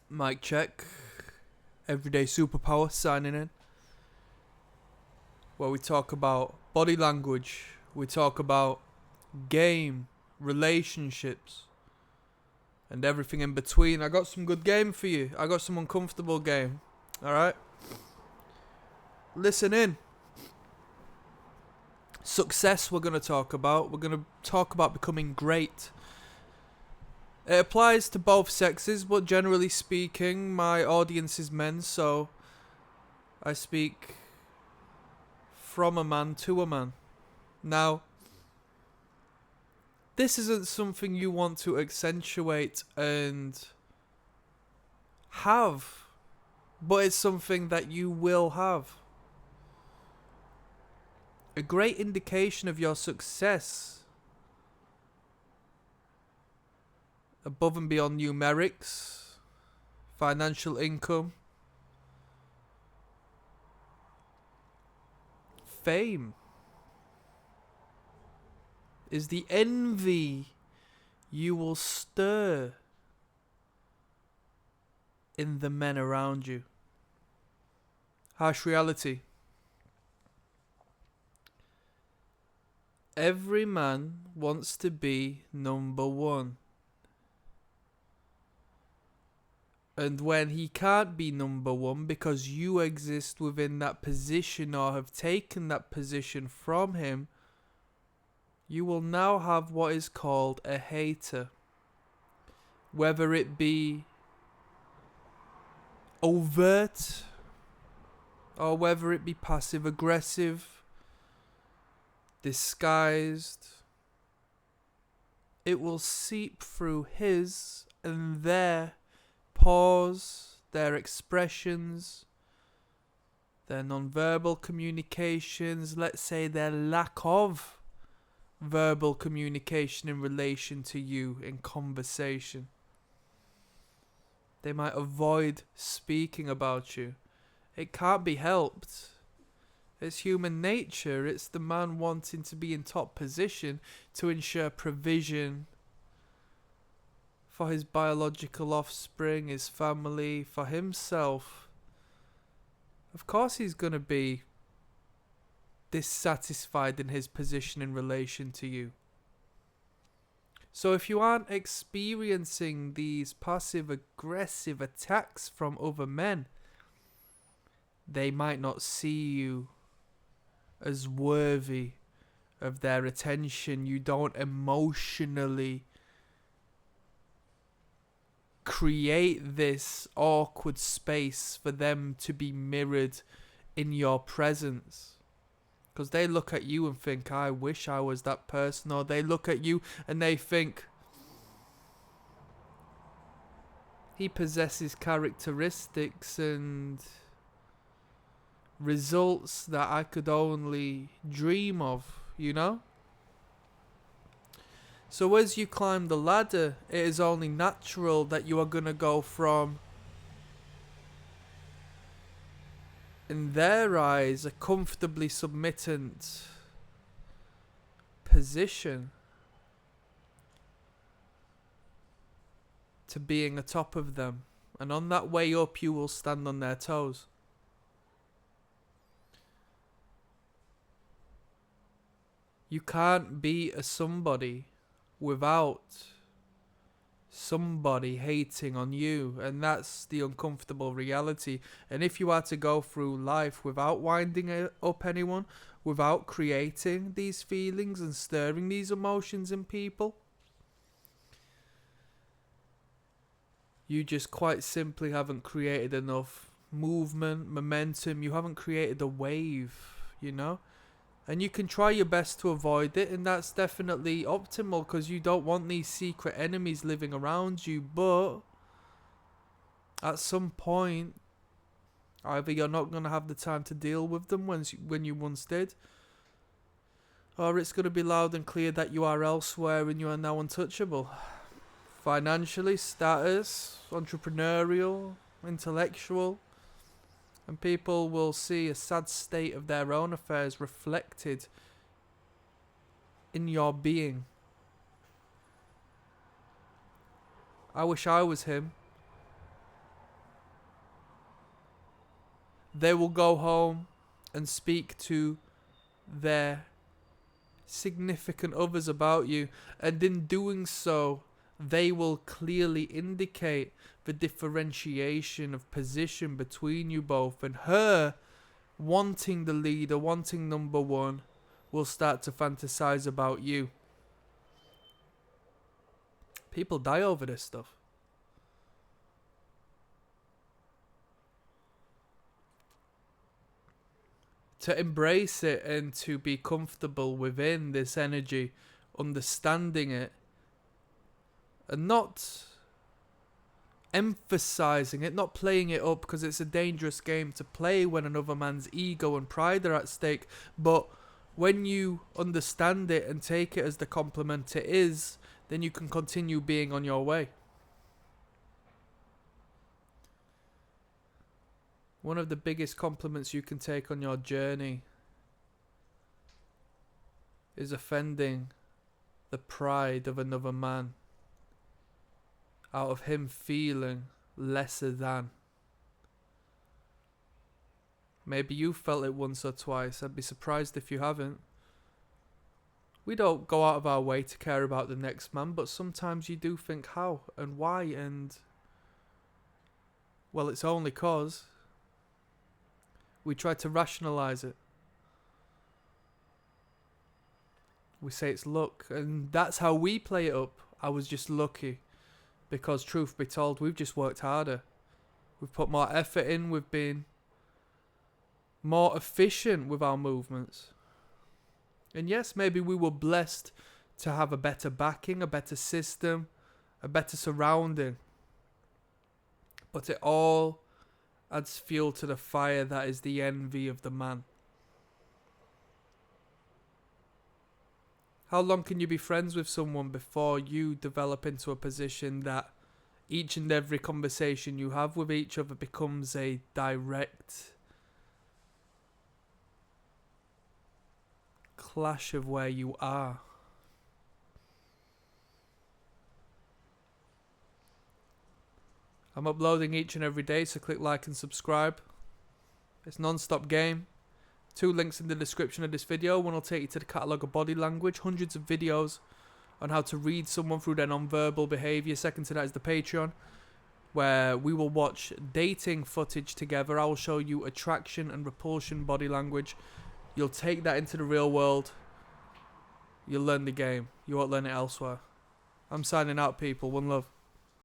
Mic check. Everyday Superpower signing in. Where we talk about body language. We talk about game, relationships, and everything in between. I got some good game for you. I got some uncomfortable game. Alright? Listen in. Success we're going to talk about. We're going to talk about becoming great. It applies to both sexes, but generally speaking, my audience is men, so I speak from a man to a man. Now, this isn't something you want to accentuate and have, but it's something that you will have. A great indication of your success, above and beyond numerics, financial income, fame, is the envy you will stir in the men around you. Harsh reality. Every man wants to be number one. And when he can't be number one because you exist within that position or have taken that position from him, you will now have what is called a hater. Whether it be overt or whether it be passive aggressive, disguised, it will seep through his and their pores, their expressions, their non-verbal communications, let's say their lack of verbal communication in relation to you in conversation. They might avoid speaking about you. It can't be helped. It's human nature. It's the man wanting to be in top position to ensure provision for his biological offspring, his family, for himself. Of course he's going to be dissatisfied in his position in relation to you. So if you aren't experiencing these passive aggressive attacks from other men, they might not see you as worthy of their attention. You don't emotionally create this awkward space for them to be mirrored in your presence. Because they look at you and think, I wish I was that person. Or they look at you and they think, he possesses characteristics and results that I could only dream of, you know? So as you climb the ladder, it is only natural that you are going to go from, in their eyes, a comfortably submittant position to being atop of them. And on that way up, you will stand on their toes. You can't be a somebody without somebody hating on you, and that's the uncomfortable reality. And if you are to go through life without winding up anyone, without creating these feelings and stirring these emotions in people, you just quite simply haven't created enough movement, momentum. You haven't created a wave, you know? And you can try your best to avoid it, and that's definitely optimal because you don't want these secret enemies living around you. But at some point, either you're not going to have the time to deal with them when you once did, or it's going to be loud and clear that you are elsewhere and you are now untouchable. Financially, status, entrepreneurial, intellectual. And people will see a sad state of their own affairs reflected in your being. I wish I was him. they will go home and speak to their significant others about you, and in doing so they will clearly indicate the differentiation of position between you both, and her wanting the leader, wanting number one, will start to fantasize about you. People die over this stuff. To embrace it and to be comfortable within this energy, understanding it, and not emphasizing it, not playing it up, because it's a dangerous game to play when another man's ego and pride are at stake. But when you understand it and take it as the compliment it is, then you can continue being on your way. One of the biggest compliments you can take on your journey is offending the pride of another man, out of him feeling lesser than. Maybe you felt it once or twice. I'd be surprised if you haven't. We don't go out of our way to care about the next man, but sometimes you do think how and why, and well, it's only 'cause we try to rationalize it. We say it's luck, and that's how we play it up. I was just lucky. Because truth be told, we've just worked harder. We've put more effort in, we've been more efficient with our movements. And yes, maybe we were blessed to have a better backing, a better system, a better surrounding. But it all adds fuel to the fire that is the envy of the man. How long can you be friends with someone before you develop into a position that each and every conversation you have with each other becomes a direct clash of where you are? I'm uploading each and every day, so click like and subscribe. It's non-stop game. 2 links in the description of this video. One will take you to the catalogue of body language. Hundreds of videos on how to read someone through their non-verbal behaviour. Second to that is the Patreon, where we will watch dating footage together. I will show you attraction and repulsion body language. You'll take that into the real world. You'll learn the game. You won't learn it elsewhere. I'm signing out, people. One love.